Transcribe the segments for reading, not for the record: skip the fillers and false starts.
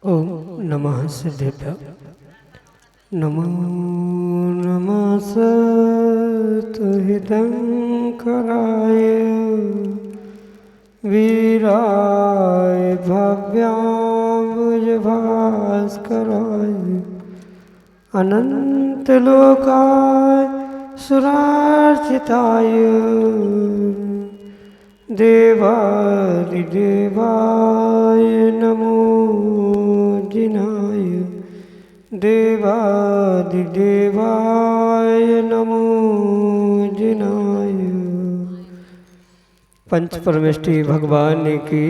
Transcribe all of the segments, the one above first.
ओम नमः सिद्धेभ्य। नमो नमः सतुहितंकराय वीराय भव्याम्बुजभास्कराय अनंतलोकाय सुरार्चिताय देवादिदेवाय नमो जिनाय देवादिदेवाय नमो जिनाय। पंच परमेष्टि भगवान की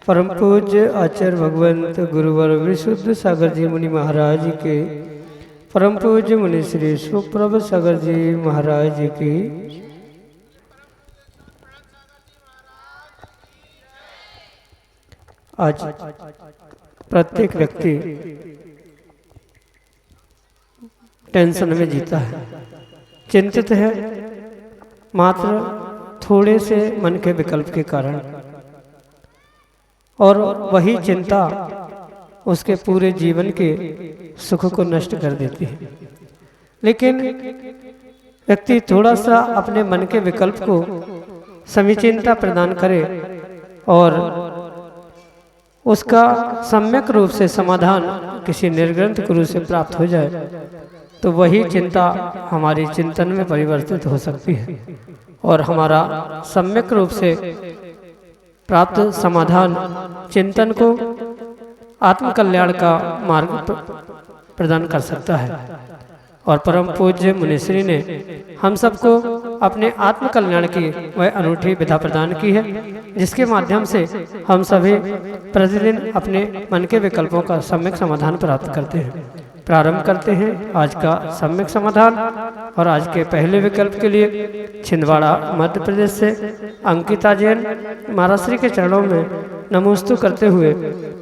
परम पूज्य आचार्य भगवंत गुरुवर विशुद्ध सागर जी मुनि महाराज के परम पूज्य मुनि श्री सुप्रभ सागर जी महाराज की आज प्रत्येक व्यक्ति टेंशन में जीता है, चिंतित है मात्र थोड़े से मन के विकल्प के कारण, और वही चिंता उसके पूरे जीवन के सुख को नष्ट कर देती है। लेकिन व्यक्ति थोड़ा सा अपने मन के विकल्प को समीचीनता प्रदान करे और उसका सम्यक रूप से समाधान किसी निर्ग्रंथ गुरु से प्राप्त हो जाए तो वही चिंता हमारी चिंतन में परिवर्तित हो सकती है और हमारा सम्यक रूप से प्राप्त समाधान चिंतन को आत्मकल्याण का मार्ग प्रदान कर सकता है। और परम पूज्य मुनिश्री ने हम सबको अपने आत्मकल्याण की वह अनूठी विधा प्रदान की है, जिसके माध्यम से हम सभी प्रतिदिन अपने मन के विकल्पों का सम्यक समाधान प्राप्त करते हैं। प्रारंभ करते हैं आज का सम्यक समाधान। और आज के पहले विकल्प के लिए छिंदवाड़ा मध्य प्रदेश से अंकिता जैन महाराज श्री के चरणों में नमोस्तु करते हुए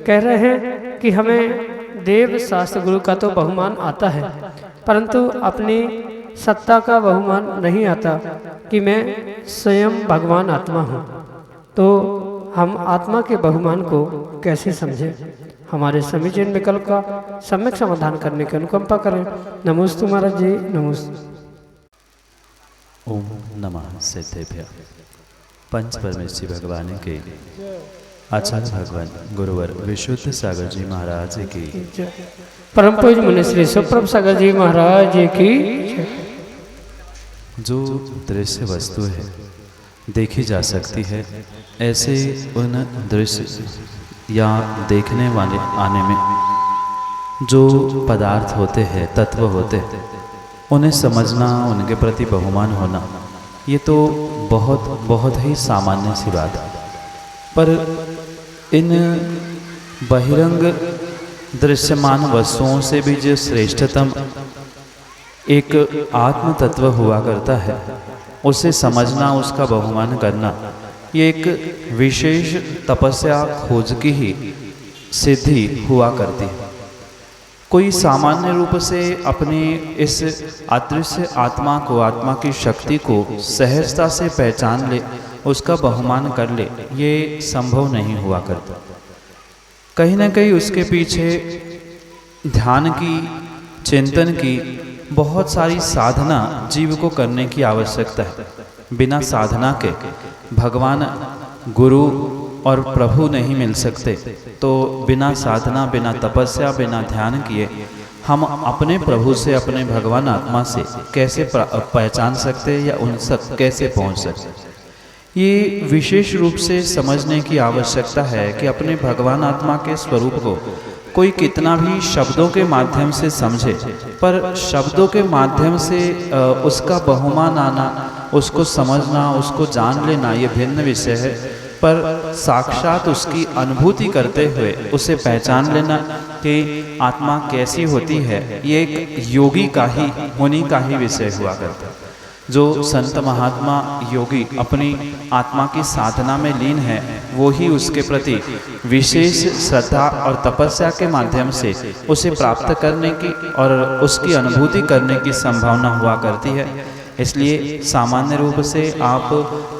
कह रहे हैं कि हमें देव शास्त्र गुरु का तो बहुमान आता है, परंतु अपनी सत्ता का बहुमान नहीं आता कि मैं स्वयं भगवान आत्मा हूँ। तो हम आत्मा के बहुमान को कैसे समझें? हमारे समीचीन विकल्प का सम्यक समाधान करने की अनुकंपा करें। नमोस्तु महाराज जी, नमोस्तु। ओम नमः सिद्धेभ्य। पंच परमेश्वरी भगवान के आचार्य भगवान गुरुवर विशुद्ध सागर जी महाराज की, परम पूज्य मुनिश्री सुप्रभ सागर जी महाराज की। जो दृश्य वस्तु है देखी जा सकती है, ऐसे उन दृश्य या देखने वाले आने में जो पदार्थ होते हैं, तत्व होते हैं, उन्हें समझना, उनके प्रति बहुमान होना, ये तो बहुत ही सामान्य सी बात है। पर इन बहिरंग दृश्यमान वस्तुओं से भी जो श्रेष्ठतम एक आत्म तत्व हुआ करता है, उसे समझना, उसका बहुमान करना, ये एक विशेष तपस्या खोज की ही सिद्धि हुआ करती है। कोई सामान्य रूप से अपने इस अदृश्य आत्मा को, आत्मा की शक्ति को सहजता से पहचान ले, उसका बहुमान कर ले, ये संभव नहीं हुआ करता। कहीं ना कहीं उसके पीछे ध्यान की, चिंतन की बहुत सारी साधना जीव को करने की आवश्यकता है। बिना साधना के भगवान, गुरु और प्रभु नहीं मिल सकते। तो बिना साधना, बिना तपस्या, बिना ध्यान किए हम अपने प्रभु से, अपने भगवान आत्मा से कैसे पहचान सकते या उन तक कैसे पहुंच सकते? ये विशेष रूप से समझने की आवश्यकता है कि अपने भगवान आत्मा के स्वरूप को कोई कितना भी शब्दों के माध्यम से समझे, पर शब्दों के माध्यम से उसका बहुमान आना, उसको समझना, उसको जान लेना, ये भिन्न विषय है। पर साक्षात उसकी अनुभूति करते हुए उसे पहचान लेना कि आत्मा कैसी होती है, ये एक योगी का ही, मुनि का ही विषय हुआ करता है। जो संत महात्मा योगी अपनी आत्मा की साधना में लीन है, वो ही उसके प्रति विशेष श्रद्धा और तपस्या के माध्यम से उसे प्राप्त करने की और उसकी अनुभूति करने की संभावना हुआ करती है। इसलिए सामान्य रूप से आप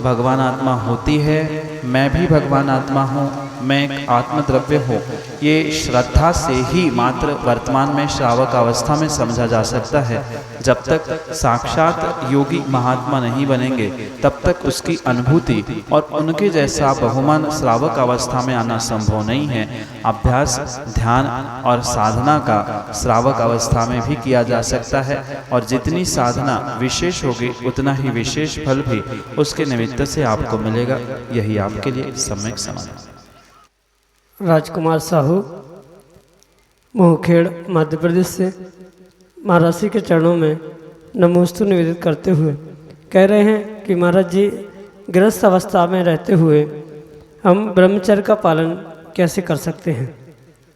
भगवान आत्मा होती है, मैं भी भगवान आत्मा हूँ, मैं एक आत्मद्रव्य हूँ, ये श्रद्धा से ही मात्र वर्तमान में श्रावक अवस्था में समझा जा सकता है। जब तक साक्षात योगी महात्मा नहीं बनेंगे तब तक उसकी अनुभूति और उनके जैसा बहुमान श्रावक अवस्था में आना संभव नहीं है। अभ्यास, ध्यान और साधना का श्रावक अवस्था में भी किया जा सकता है, और जितनी साधना विशेष होगी उतना ही विशेष फल भी उसके निमित्त से आपको मिलेगा। यही आपके लिए सम्यक समाधान। राजकुमार साहू मोहखेड़ मध्य प्रदेश से महाराज जी के चरणों में नमोस्तु निवेदित करते हुए कह रहे हैं कि महाराज जी, गृहस्थ अवस्था में रहते हुए हम ब्रह्मचर्य का पालन कैसे कर सकते हैं?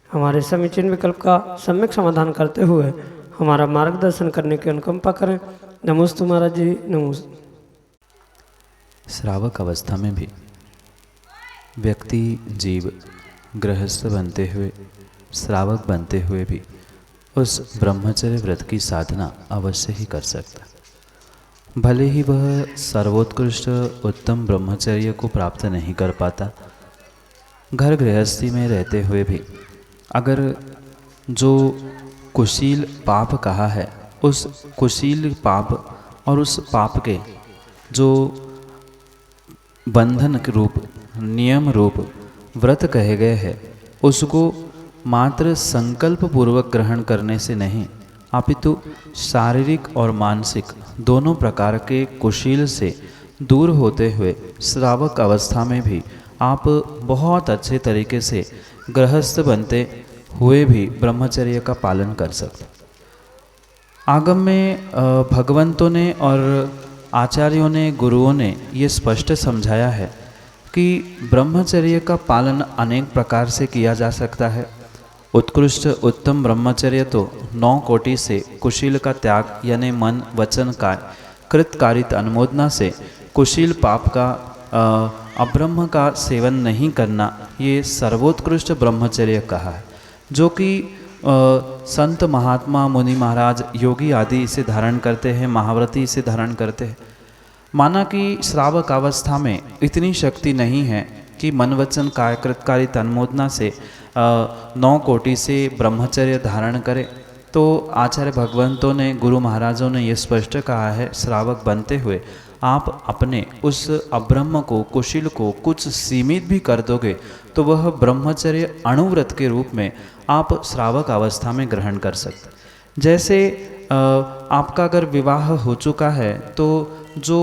हमारे समीचीन विकल्प का सम्यक समाधान करते हुए हमारा मार्गदर्शन करने की अनुकंपा करें। नमोस्तु महाराज जी, नमोस्तु। श्रावक अवस्था में भी व्यक्ति, जीव गृहस्थ बनते हुए, श्रावक बनते हुए भी उस ब्रह्मचर्य व्रत की साधना अवश्य ही कर सकता है। भले ही वह सर्वोत्कृष्ट उत्तम ब्रह्मचर्य को प्राप्त नहीं कर पाता, घर गृहस्थी में रहते हुए भी अगर जो कुशील पाप कहा है, उस कुशील पाप और उस पाप के जो बंधन के रूप, नियम रूप व्रत कहे गए हैं, उसको मात्र संकल्प पूर्वक ग्रहण करने से नहीं, अपितु शारीरिक और मानसिक दोनों प्रकार के कुशील से दूर होते हुए श्रावक अवस्था में भी आप बहुत अच्छे तरीके से गृहस्थ बनते हुए भी ब्रह्मचर्य का पालन कर सकते। आगम में भगवंतों ने और आचार्यों ने, गुरुओं ने ये स्पष्ट समझाया है कि ब्रह्मचर्य का पालन अनेक प्रकार से किया जा सकता है। उत्कृष्ट उत्तम ब्रह्मचर्य तो 9 कोटि से कुशील का त्याग यानी मन, वचन, काय, कृतकारित अनुमोदना से कुशील पाप का, अब्रह्म का सेवन नहीं करना, ये सर्वोत्कृष्ट ब्रह्मचर्य कहा है, जो कि संत महात्मा, मुनि महाराज, योगी आदि इसे धारण करते हैं, महाव्रती इसे धारण करते हैं। माना कि श्रावक अवस्था में इतनी शक्ति नहीं है कि मन, वचन, काय, कृतकारित अनुमोदना से 9 कोटि से ब्रह्मचर्य धारण करे, तो आचार्य भगवंतों ने, गुरु महाराजों ने ये स्पष्ट कहा है, श्रावक बनते हुए आप अपने उस अब्रह्म को, कुशील को कुछ सीमित भी कर दोगे तो वह ब्रह्मचर्य अणुव्रत के रूप में आप श्रावक अवस्था में ग्रहण कर सकते। जैसे आपका अगर विवाह हो चुका है तो जो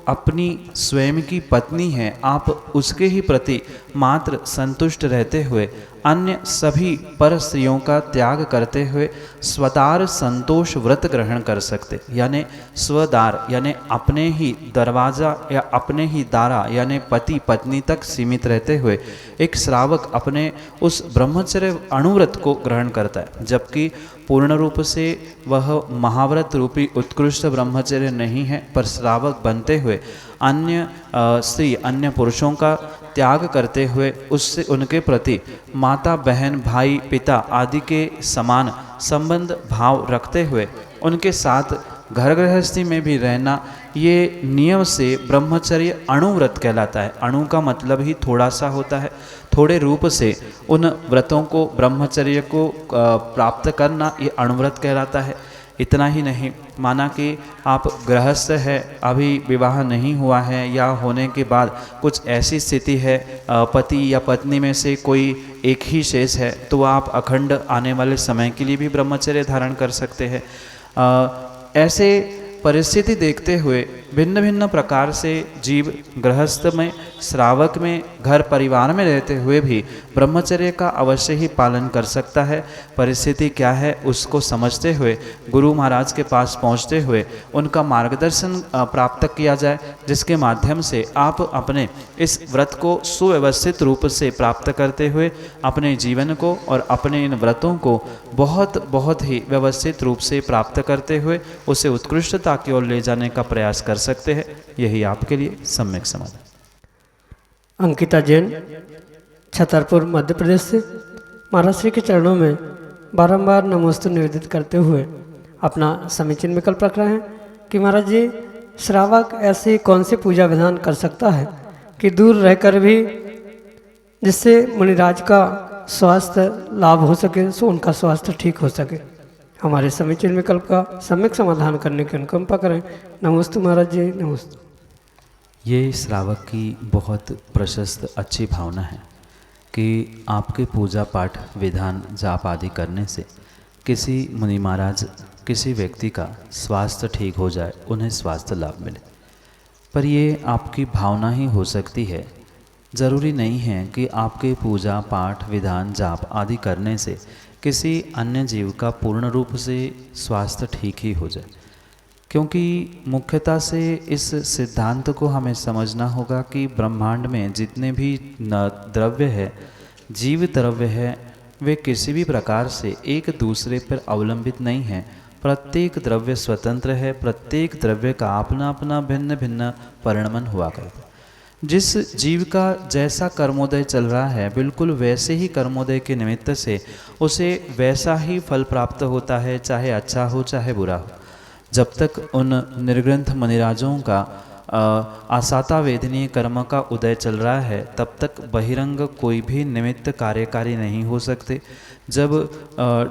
अपनी स्वयं की पत्नी है, आप उसके ही प्रति मात्र संतुष्ट रहते हुए अन्य सभी पर स्त्रियों का त्याग करते हुए स्वदार संतोष व्रत ग्रहण कर सकते। यानी स्वदार यानी अपने ही दरवाज़ा या अपने ही दारा यानी पति पत्नी तक सीमित रहते हुए एक श्रावक अपने उस ब्रह्मचर्य अणुव्रत को ग्रहण करता है, जबकि पूर्ण रूप से वह महाव्रत रूपी उत्कृष्ट ब्रह्मचर्य नहीं है, पर श्रावक बनते हुए अन्य स्त्री, अन्य पुरुषों का त्याग करते हुए उससे, उनके प्रति माता, बहन, भाई, पिता आदि के समान संबंध भाव रखते हुए उनके साथ घर गृहस्थी में भी रहना, ये नियम से ब्रह्मचर्य अणुव्रत कहलाता है। अणु का मतलब ही थोड़ा सा होता है। थोड़े रूप से उन व्रतों को, ब्रह्मचर्य को प्राप्त करना, ये अणुव्रत कहलाता है। इतना ही नहीं, माना कि आप गृहस्थ है, अभी विवाह नहीं हुआ है या होने के बाद कुछ ऐसी स्थिति है, पति या पत्नी में से कोई एक ही शेष है, तो आप अखंड आने वाले समय के लिए भी ब्रह्मचर्य धारण कर सकते हैं। ऐसे परिस्थिति देखते हुए भिन्न भिन्न प्रकार से जीव गृहस्थ में, श्रावक में, घर परिवार में रहते हुए भी ब्रह्मचर्य का अवश्य ही पालन कर सकता है। परिस्थिति क्या है उसको समझते हुए गुरु महाराज के पास पहुंचते हुए उनका मार्गदर्शन प्राप्त किया जाए, जिसके माध्यम से आप अपने इस व्रत को सुव्यवस्थित रूप से प्राप्त करते हुए अपने जीवन को और अपने इन व्रतों को बहुत ही व्यवस्थित रूप से प्राप्त करते हुए उसे उत्कृष्टता की ओर ले जाने का प्रयास कर सकते हैं। यही आपके लिए सम्यक समाधान। अंकिता जैन, छतरपुर, मध्य प्रदेश से महाराज श्री के चरणों में बारंबार नमोस्तु निवेदित करते हुए अपना समीचीन विकल्प रख रहे हैं कि महाराज जी, श्रावक ऐसी कौन सी पूजा विधान कर सकता है कि दूर रहकर भी जिससे मुनिराज का स्वास्थ्य लाभ हो सके, सो उनका स्वास्थ्य ठीक हो सके। हमारे समीचीन विकल्प का सम्यक समाधान करने की अनुकंपा करें। नमस्ते महाराज जी, नमस्ते। ये श्रावक की बहुत प्रशस्त अच्छी भावना है कि आपके पूजा पाठ विधान जाप आदि करने से किसी मुनि महाराज, किसी व्यक्ति का स्वास्थ्य ठीक हो जाए, उन्हें स्वास्थ्य लाभ मिले। पर ये आपकी भावना ही हो सकती है, ज़रूरी नहीं है कि आपके पूजा पाठ विधान जाप आदि करने से किसी अन्य जीव का पूर्ण रूप से स्वास्थ्य ठीक ही हो जाए। क्योंकि मुख्यतः से इस सिद्धांत को हमें समझना होगा कि ब्रह्मांड में जितने भी द्रव्य है, जीव द्रव्य है, वे किसी भी प्रकार से एक दूसरे पर अवलंबित नहीं हैं। प्रत्येक द्रव्य स्वतंत्र है, प्रत्येक द्रव्य का अपना अपना भिन्न भिन्न परिणमन हुआ करता है। जिस जीव का जैसा कर्मोदय चल रहा है, बिल्कुल वैसे ही कर्मोदय के निमित्त से उसे वैसा ही फल प्राप्त होता है, चाहे अच्छा हो चाहे बुरा हो। जब तक उन निर्ग्रंथ मुनिराजों का आसाता वेदनीय कर्म का उदय चल रहा है, तब तक बहिरंग कोई भी निमित्त कार्यकारी नहीं हो सकते। जब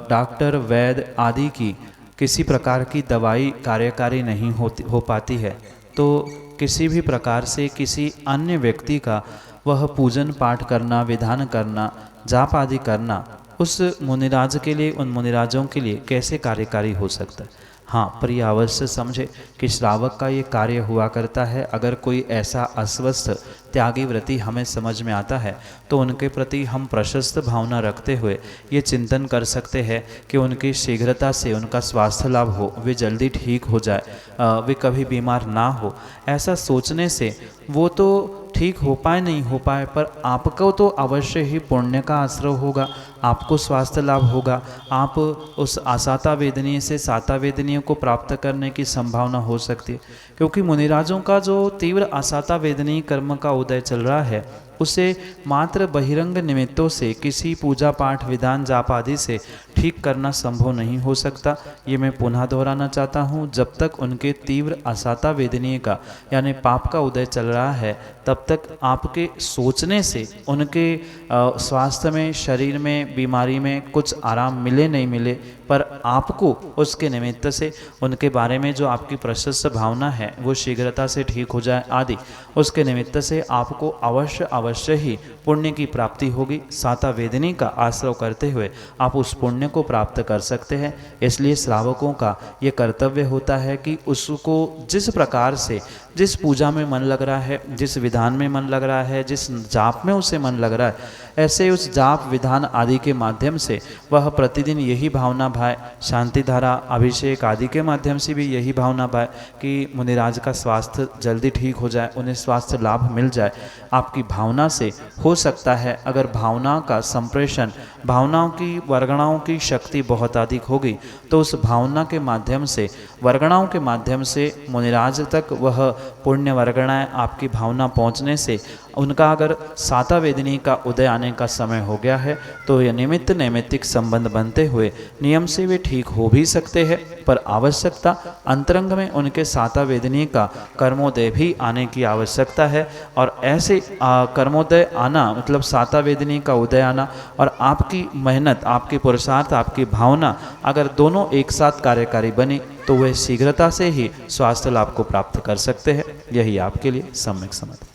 डॉक्टर वैद्य आदि की किसी प्रकार की दवाई कार्यकारी नहीं हो पाती है, तो किसी भी प्रकार से किसी अन्य व्यक्ति का वह पूजन पाठ करना, विधान करना, जाप आदि करना उस मुनिराज के लिए, उन मुनिराजों के लिए कैसे कार्यकारी हो सकता है। हाँ, पर यह अवश्य समझे कि श्रावक का ये कार्य हुआ करता है। अगर कोई ऐसा अस्वस्थ त्यागी व्रती हमें समझ में आता है तो उनके प्रति हम प्रशस्त भावना रखते हुए ये चिंतन कर सकते हैं कि उनकी शीघ्रता से उनका स्वास्थ्य लाभ हो, वे जल्दी ठीक हो जाए, वे कभी बीमार ना हो। ऐसा सोचने से वो तो ठीक हो पाए नहीं हो पाए, पर आपको तो अवश्य ही पुण्य का आश्रय होगा, आपको स्वास्थ्य लाभ होगा। आप उस आसाता वेदनीय से साता वेदनीय को प्राप्त करने की संभावना हो सकती है। क्योंकि मुनिराजों का जो तीव्र आसाता वेदनीय कर्म का उदय चल रहा है, उसे मात्र बहिरंग निमित्तों से, किसी पूजा पाठ विधान जाप आदि से ठीक करना संभव नहीं हो सकता। ये मैं पुनः दोहराना चाहता हूँ। जब तक उनके तीव्र आसाता वेदनीय का यानी पाप का उदय चल रहा है, तब तक आपके सोचने से उनके स्वास्थ्य में, शरीर में, बीमारी में कुछ आराम मिले नहीं मिले, पर आपको उसके निमित्त से उनके बारे में जो आपकी प्रशस्त भावना है वो शीघ्रता से ठीक हो जाए आदि, उसके निमित्त से आपको अवश्य ही पुण्य की प्राप्ति होगी। साता वेदनी का आश्रय करते हुए आप उस पुण्य को प्राप्त कर सकते हैं। इसलिए श्रावकों का ये कर्तव्य होता है कि उसको जिस प्रकार से, जिस पूजा में मन लग रहा है, जिस विधान में मन लग रहा है, जिस जाप में उसे मन लग रहा है, ऐसे उस जाप विधान आदि के माध्यम से वह प्रतिदिन यही भावना भाए, शांति धारा अभिषेक आदि के माध्यम से भी यही भावना भाए कि मुनिराज का स्वास्थ्य जल्दी ठीक हो जाए, उन्हें स्वास्थ्य लाभ मिल जाए। आपकी भावना से हो सकता है, अगर भावना का संप्रेषण, भावनाओं की वर्गणाओं की शक्ति बहुत अधिक होगी, तो उस भावना के माध्यम से, वर्गणाओं के माध्यम से मुनिराज तक वह पुण्य वर्गणाएं आपकी भावना पहुँचने से उनका अगर साता वेदनी का उदय आने का समय हो गया है, तो यह निमित्त नैमित्तिक संबंध बनते हुए नियम से वे ठीक हो भी सकते हैं। पर आवश्यकता अंतरंग में उनके साता वेदनी का कर्मोदय भी आने की आवश्यकता है। और ऐसे कर्मोदय आना मतलब साता वेदनी का उदय आना और आपकी मेहनत, आपकी पुरुषार्थ, आपकी भावना अगर दोनों एक साथ कार्यकारी बने, तो वह शीघ्रता से ही स्वास्थ्य लाभ को प्राप्त कर सकते हैं। यही आपके लिए सम्यक समाधान।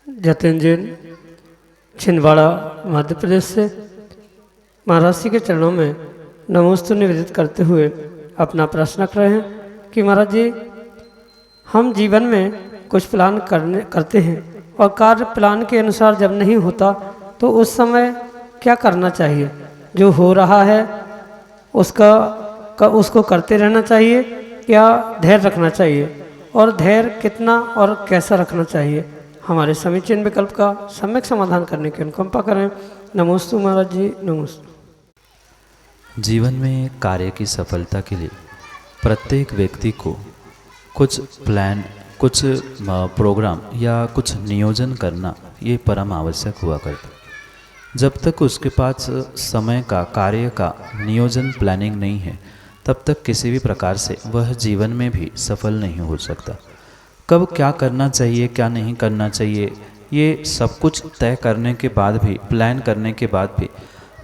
जतिन जैन, छिंदवाड़ा, मध्य प्रदेश से महाराज जी के चरणों में नमोस्तु निवेदित करते हुए अपना प्रश्न रख रहे हैं कि महाराज जी, हम जीवन में कुछ प्लान करते हैं और कार्य प्लान के अनुसार जब नहीं होता तो उस समय क्या करना चाहिए? जो हो रहा है उसको करते रहना चाहिए या धैर्य रखना चाहिए, और धैर्य कितना और कैसा रखना चाहिए? हमारे समीचीन विकल्प का सम्यक समाधान करने की अनुकंपा करें। नमोस्तु महाराज जी, नमोस्तु। जीवन में कार्य की सफलता के लिए प्रत्येक व्यक्ति को कुछ प्लान, कुछ प्रोग्राम या कुछ नियोजन करना ये परम आवश्यक हुआ करता। जब तक उसके पास समय का, कार्य का नियोजन, प्लानिंग नहीं है, तब तक किसी भी प्रकार से वह जीवन में भी सफल नहीं हो सकता। कब क्या करना चाहिए, क्या नहीं करना चाहिए, ये सब कुछ तय करने के बाद भी, प्लान करने के बाद भी,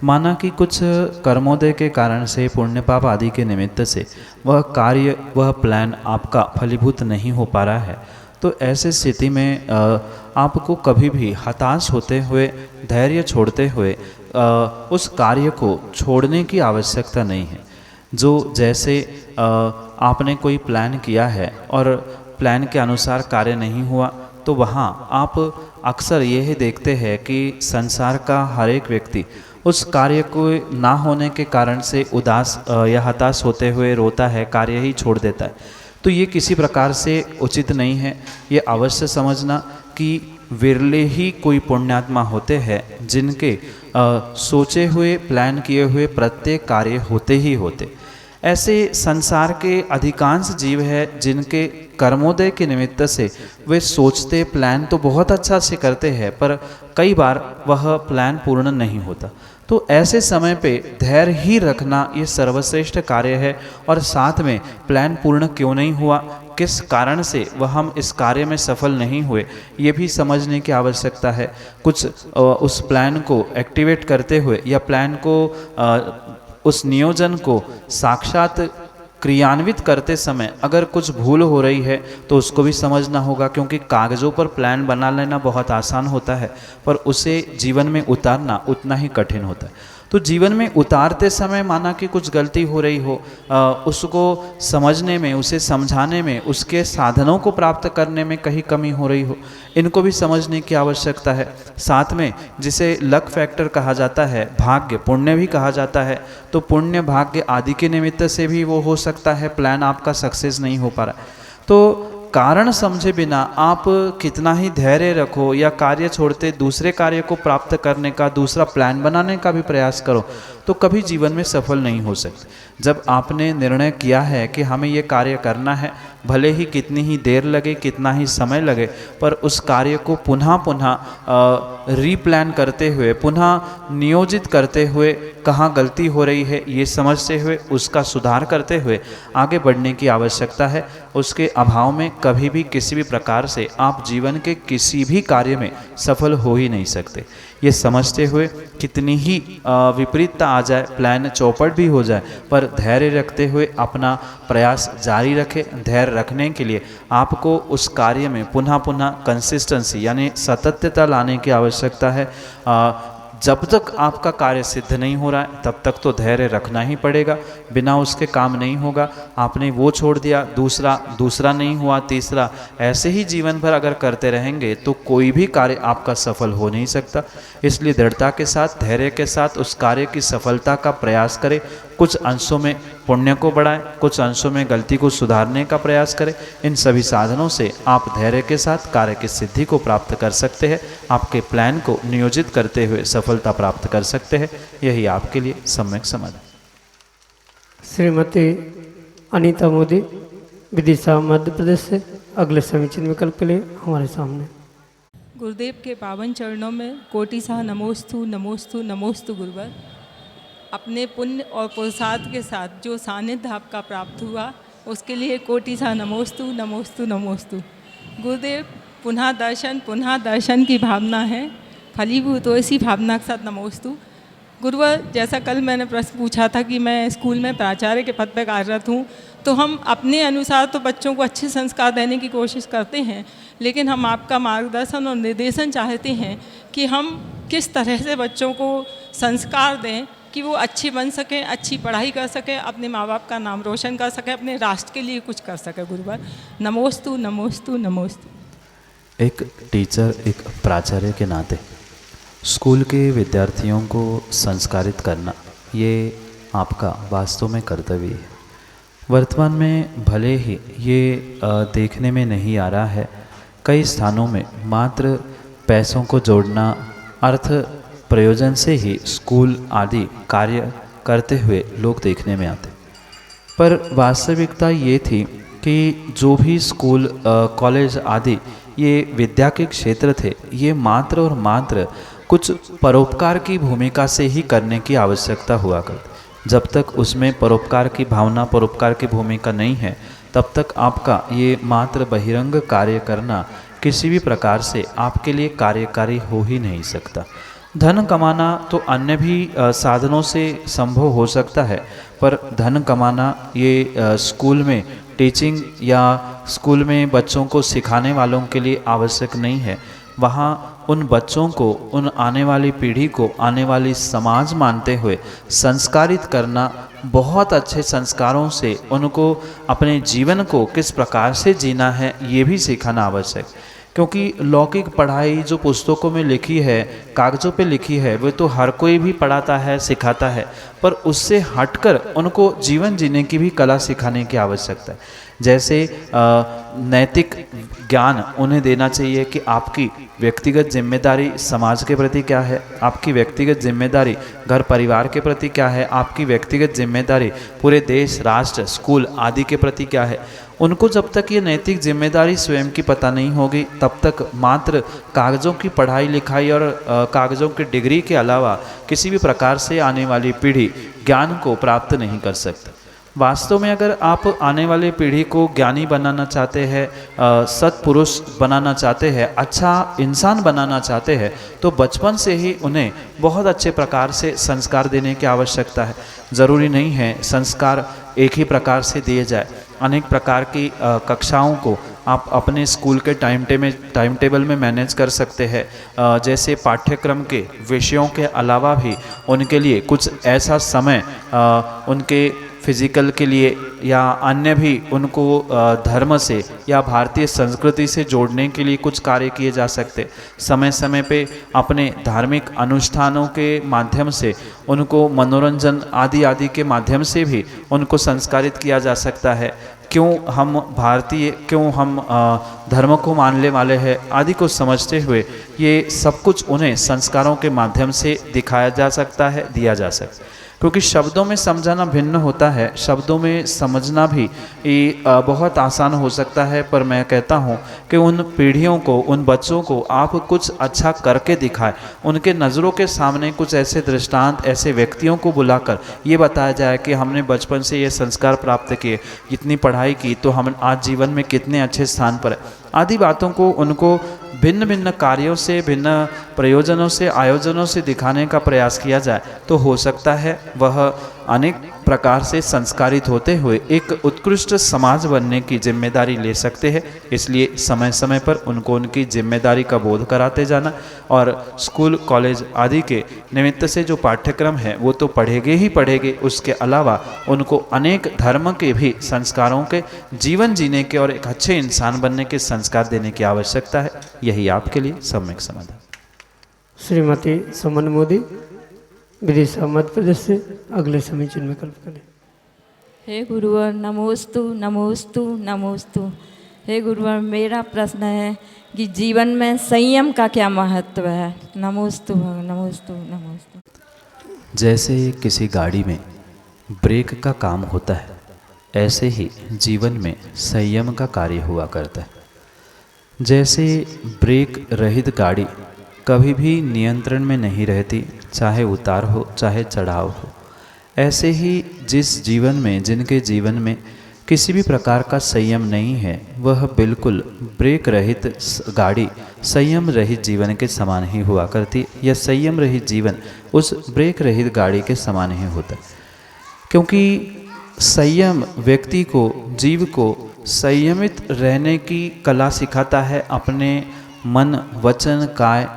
माना कि कुछ कर्मोदय के कारण से, पुण्य पाप आदि के निमित्त से वह कार्य, वह प्लान आपका फलीभूत नहीं हो पा रहा है, तो ऐसे स्थिति में आपको कभी भी हताश होते हुए, धैर्य छोड़ते हुए उस कार्य को छोड़ने की आवश्यकता नहीं है। जो जैसे आपने कोई प्लान किया है और प्लान के अनुसार कार्य नहीं हुआ, तो वहाँ आप अक्सर यही देखते हैं कि संसार का हर एक व्यक्ति उस कार्य को ना होने के कारण से उदास या हताश होते हुए रोता है, कार्य ही छोड़ देता है। तो ये किसी प्रकार से उचित नहीं है। ये अवश्य समझना कि विरले ही कोई पुण्यात्मा होते हैं जिनके सोचे हुए, प्लान किए हुए प्रत्येक कार्य होते ही होते। ऐसे संसार के अधिकांश जीव हैं जिनके कर्मोदय के निमित्त से वे सोचते, प्लान तो बहुत अच्छा से करते हैं, पर कई बार वह प्लान पूर्ण नहीं होता। तो ऐसे समय पे धैर्य ही रखना ये सर्वश्रेष्ठ कार्य है। और साथ में प्लान पूर्ण क्यों नहीं हुआ, किस कारण से वह हम इस कार्य में सफल नहीं हुए, ये भी समझने की आवश्यकता है। कुछ उस प्लान को एक्टिवेट करते हुए या प्लान को उस नियोजन को साक्षात क्रियान्वित करते समय अगर कुछ भूल हो रही है तो उसको भी समझना होगा, क्योंकि कागज़ों पर प्लान बना लेना बहुत आसान होता है, पर उसे जीवन में उतारना उतना ही कठिन होता है। तो जीवन में उतारते समय माना कि कुछ गलती हो रही हो, उसको समझने में, उसे समझाने में, उसके साधनों को प्राप्त करने में कहीं कमी हो रही हो, इनको भी समझने की आवश्यकता है। साथ में जिसे लक फैक्टर कहा जाता है, भाग्य, पुण्य भी कहा जाता है, तो पुण्य, भाग्य आदि के निमित्त से भी वो हो सकता है प्लान आपका सक्सेस नहीं हो पा रहा है। तो कारण समझे बिना आप कितना ही धैर्य रखो या कार्य छोड़ते दूसरे कार्य को प्राप्त करने का, दूसरा प्लान बनाने का भी प्रयास करो, तो कभी जीवन में सफल नहीं हो सकते। जब आपने निर्णय किया है कि हमें ये कार्य करना है, भले ही कितनी ही देर लगे, कितना ही समय लगे, पर उस कार्य को पुनः पुनः रीप्लान करते हुए, पुनः नियोजित करते हुए, कहाँ गलती हो रही है ये समझते हुए उसका सुधार करते हुए आगे बढ़ने की आवश्यकता है। उसके अभाव में कभी भी किसी भी प्रकार से आप जीवन के किसी भी कार्य में सफल हो ही नहीं सकते। ये समझते हुए कितनी ही विपरीतता आ जाए, प्लान चौपट भी हो जाए, पर धैर्य रखते हुए अपना प्रयास जारी रखें। धैर्य रखने के लिए आपको उस कार्य में पुनः पुनः कंसिस्टेंसी यानी सातत्यता लाने की आवश्यकता है। जब तक आपका कार्य सिद्ध नहीं हो रहा है तब तक तो धैर्य रखना ही पड़ेगा, बिना उसके काम नहीं होगा। आपने वो छोड़ दिया, दूसरा नहीं हुआ, तीसरा, ऐसे ही जीवन भर अगर करते रहेंगे तो कोई भी कार्य आपका सफल हो नहीं सकता। इसलिए दृढ़ता के साथ, धैर्य के साथ उस कार्य की सफलता का प्रयास करें। कुछ अंशों में पुण्य को बढ़ाएं, कुछ अंशों में गलती को सुधारने का प्रयास करें। इन सभी साधनों से आप धैर्य के साथ कार्य की सिद्धि को प्राप्त कर सकते हैं, आपके प्लान को नियोजित करते हुए सफलता प्राप्त कर सकते हैं। यही आपके लिए सम्यक समाधान। श्रीमती अनीता मोदी, विदिशा, मध्य प्रदेश से अगले समीचीन विकल्प के लिए हमारे सामने। गुरुदेव के पावन चरणों में कोटिशः नमोस्तु नमोस्तु नमोस्तु गुरुवर। अपने पुण्य और पुरुषार्थ के साथ जो सानिध्य आपका प्राप्त हुआ उसके लिए कोटिशः नमोस्तु नमोस्तु नमोस्तु। गुरुदेव, पुनः दर्शन की भावना है, फलीभूत हो इसी भावना के साथ नमोस्तु। गुरुवर, जैसा कल मैंने प्रश्न पूछा था कि मैं स्कूल में प्राचार्य के पद पर कार्यरत हूँ, तो हम अपने अनुसार तो बच्चों को अच्छे संस्कार देने की कोशिश करते हैं, लेकिन हम आपका मार्गदर्शन और निर्देशन चाहते हैं कि हम किस तरह से बच्चों को संस्कार दें कि वो अच्छे बन सकें, अच्छी पढ़ाई कर सकें, अपने माँ बाप का नाम रोशन कर सकें, अपने राष्ट्र के लिए कुछ कर सकें। गुरुवर नमोस्तु नमोस्तु नमोस्तु। एक टीचर, एक प्राचार्य के नाते स्कूल के विद्यार्थियों को संस्कारित करना ये आपका वास्तव में कर्तव्य है। वर्तमान में भले ही ये देखने में नहीं आ रहा है, कई स्थानों में मात्र पैसों को जोड़ना, अर्थ प्रयोजन से ही स्कूल आदि कार्य करते हुए लोग देखने में आते, पर वास्तविकता ये थी कि जो भी स्कूल कॉलेज आदि ये विद्या के क्षेत्र थे, ये मात्र और मात्र कुछ परोपकार की भूमिका से ही करने की आवश्यकता हुआ करती। जब तक उसमें परोपकार की भावना, परोपकार की भूमिका नहीं है, तब तक आपका ये मात्र बहिरंग कार्य करना किसी भी प्रकार से आपके लिए कार्यकारी हो ही नहीं सकता। धन कमाना तो अन्य भी साधनों से संभव हो सकता है, पर धन कमाना ये स्कूल में टीचिंग या स्कूल में बच्चों को सिखाने वालों के लिए आवश्यक नहीं है। वहाँ उन बच्चों को, उन आने वाली पीढ़ी को, आने वाली समाज मानते हुए संस्कारित करना, बहुत अच्छे संस्कारों से उनको अपने जीवन को किस प्रकार से जीना है ये भी सिखाना आवश्यक। क्योंकि लौकिक पढ़ाई जो पुस्तकों में लिखी है, कागज़ों पे लिखी है, वो तो हर कोई भी पढ़ाता है, सिखाता है, पर उससे हटकर उनको जीवन जीने की भी कला सिखाने की आवश्यकता है। जैसे नैतिक ज्ञान उन्हें देना चाहिए कि आपकी व्यक्तिगत जिम्मेदारी समाज के प्रति क्या है, आपकी व्यक्तिगत जिम्मेदारी घर परिवार के प्रति क्या है, आपकी व्यक्तिगत जिम्मेदारी पूरे देश, राष्ट्र, स्कूल आदि के प्रति क्या है। उनको जब तक ये नैतिक जिम्मेदारी स्वयं की पता नहीं होगी, तब तक मात्र कागज़ों की पढ़ाई लिखाई और कागज़ों की डिग्री के अलावा किसी भी प्रकार से आने वाली पीढ़ी ज्ञान को प्राप्त नहीं कर सकती। वास्तव में अगर आप आने वाली पीढ़ी को ज्ञानी बनाना चाहते हैं, सत्पुरुष बनाना चाहते हैं, अच्छा इंसान बनाना चाहते हैं, तो बचपन से ही उन्हें बहुत अच्छे प्रकार से संस्कार देने की आवश्यकता है। ज़रूरी नहीं है संस्कार एक ही प्रकार से दिए जाए। अनेक प्रकार की कक्षाओं को आप अपने स्कूल के टाइम टेबल में मैनेज कर सकते हैं। जैसे पाठ्यक्रम के विषयों के अलावा भी उनके लिए कुछ ऐसा समय उनके फिजिकल के लिए या अन्य भी उनको धर्म से या भारतीय संस्कृति से जोड़ने के लिए कुछ कार्य किए जा सकते। समय समय पे अपने धार्मिक अनुष्ठानों के माध्यम से उनको मनोरंजन आदि के माध्यम से भी उनको संस्कारित किया जा सकता है। क्यों हम भारतीय, क्यों हम धर्म को मानने वाले हैं आदि को समझते हुए ये सब कुछ उन्हें संस्कारों के माध्यम से दिखाया जा सकता है, दिया जा सकता है। क्योंकि शब्दों में समझाना भिन्न होता है, शब्दों में समझना भी बहुत आसान हो सकता है, पर मैं कहता हूँ कि उन पीढ़ियों को, उन बच्चों को आप कुछ अच्छा करके दिखाएं। उनके नज़रों के सामने कुछ ऐसे दृष्टांत, ऐसे व्यक्तियों को बुलाकर ये बताया जाए कि हमने बचपन से ये संस्कार प्राप्त किए, इतनी पढ़ाई की, तो हम आज जीवन में कितने अच्छे स्थान पर है आदि बातों को उनको भिन्न भिन्न कार्यों से, भिन्न प्रयोजनों से, आयोजनों से दिखाने का प्रयास किया जाए, तो हो सकता है वह अनेक प्रकार से संस्कारित होते हुए एक उत्कृष्ट समाज बनने की जिम्मेदारी ले सकते हैं। इसलिए समय समय पर उनको उनकी जिम्मेदारी का बोध कराते जाना और स्कूल, कॉलेज आदि के निमित्त से जो पाठ्यक्रम है वो तो पढ़ेंगे ही पढ़ेंगे, उसके अलावा उनको अनेक धर्म के भी संस्कारों के, जीवन जीने के और एक अच्छे इंसान बनने के संस्कार देने की आवश्यकता है। यही आपके लिए सम्यक समाधान। श्रीमती सुमन मोदी, विदिशा मध्य प्रदेश से अगले समीचीन में कल्प करें। हे गुरुवर नमोस्तु नमोस्तु नमोस्तु। हे गुरुवर, मेरा प्रश्न है कि जीवन में संयम का क्या महत्व है? नमोस्तु नमोस्तु नमोस्तु। जैसे किसी गाड़ी में ब्रेक का काम होता है, ऐसे ही जीवन में संयम का कार्य हुआ करता है। जैसे ब्रेक रहित गाड़ी कभी भी नियंत्रण में नहीं रहती, चाहे उतार हो चाहे चढ़ाव हो, ऐसे ही जिस जीवन में, जिनके जीवन में किसी भी प्रकार का संयम नहीं है, वह बिल्कुल ब्रेक रहित गाड़ी संयम रहित जीवन के समान ही हुआ करती। यह संयम रहित जीवन उस ब्रेक रहित गाड़ी के समान ही होता है। क्योंकि संयम व्यक्ति को, जीव को संयमित रहने की कला सिखाता है। अपने मन, वचन, काय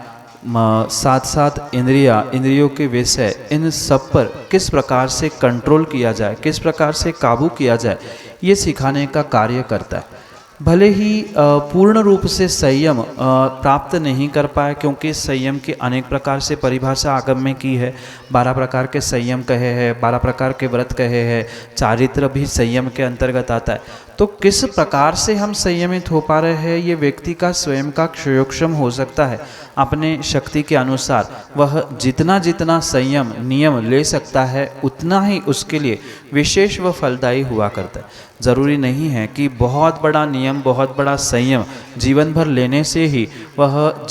साथ साथ इंद्रियों के विषय, इन सब पर किस प्रकार से कंट्रोल किया जाए, किस प्रकार से काबू किया जाए, ये सिखाने का कार्य करता है। भले ही पूर्ण रूप से संयम प्राप्त नहीं कर पाए, क्योंकि संयम की अनेक प्रकार से परिभाषा आगम में की है। 12 प्रकार के संयम कहे हैं, 12 प्रकार के व्रत कहे हैं, चारित्र भी संयम के अंतर्गत आता है। तो किस प्रकार से हम संयमित हो पा रहे हैं, ये व्यक्ति का स्वयं का क्षयोक्षम हो सकता है। अपने शक्ति के अनुसार वह जितना जितना संयम नियम ले सकता है, उतना ही उसके लिए विशेष व फलदायी हुआ करता है। ज़रूरी नहीं है कि बहुत बड़ा नियम, बहुत बड़ा संयम जीवन भर लेने से ही वह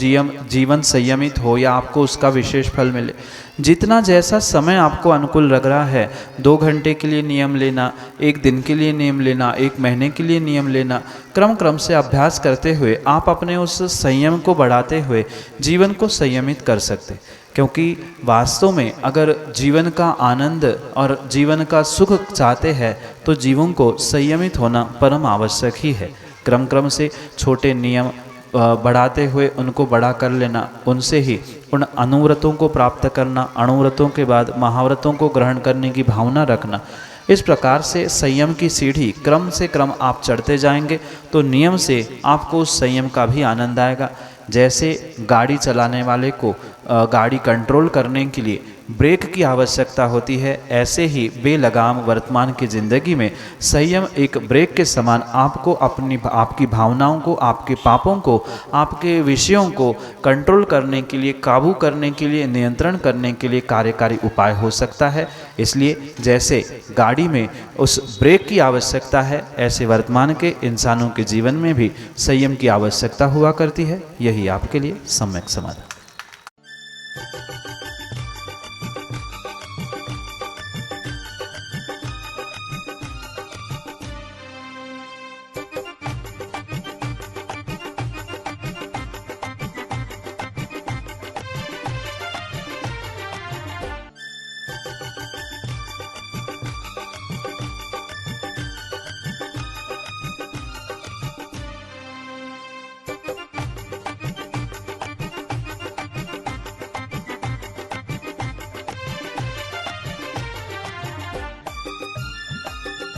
जीवन संयमित हो या आपको उसका विशेष फल मिले। जितना जैसा समय आपको अनुकूल लग रहा है, 2 घंटे के लिए नियम लेना, 1 दिन के लिए नियम लेना, 1 महीने के लिए नियम लेना, क्रम से अभ्यास करते हुए आप अपने उस संयम को बढ़ाते हुए जीवन को संयमित कर सकते। क्योंकि वास्तव में अगर जीवन का आनंद और जीवन का सुख चाहते हैं तो जीवों को संयमित होना परम आवश्यक ही है। क्रम से छोटे नियम बढ़ाते हुए उनको बड़ा कर लेना, उनसे ही उन अनुव्रतों को प्राप्त करना, अनुव्रतों के बाद महाव्रतों को ग्रहण करने की भावना रखना। इस प्रकार से संयम की सीढ़ी क्रम से क्रम आप चढ़ते जाएंगे तो नियम से आपको उस संयम का भी आनंद आएगा। जैसे गाड़ी चलाने वाले को गाड़ी कंट्रोल करने के लिए ब्रेक की आवश्यकता होती है, ऐसे ही बेलगाम वर्तमान की ज़िंदगी में संयम एक ब्रेक के समान आपको आपकी भावनाओं को, आपके पापों को, आपके विषयों को कंट्रोल करने के लिए, काबू करने के लिए, नियंत्रण करने के लिए कार्यकारी उपाय हो सकता है। इसलिए जैसे गाड़ी में उस ब्रेक की आवश्यकता है, ऐसे वर्तमान के इंसानों के जीवन में भी संयम की आवश्यकता हुआ करती है। यही आपके लिए सम्यक समाधान।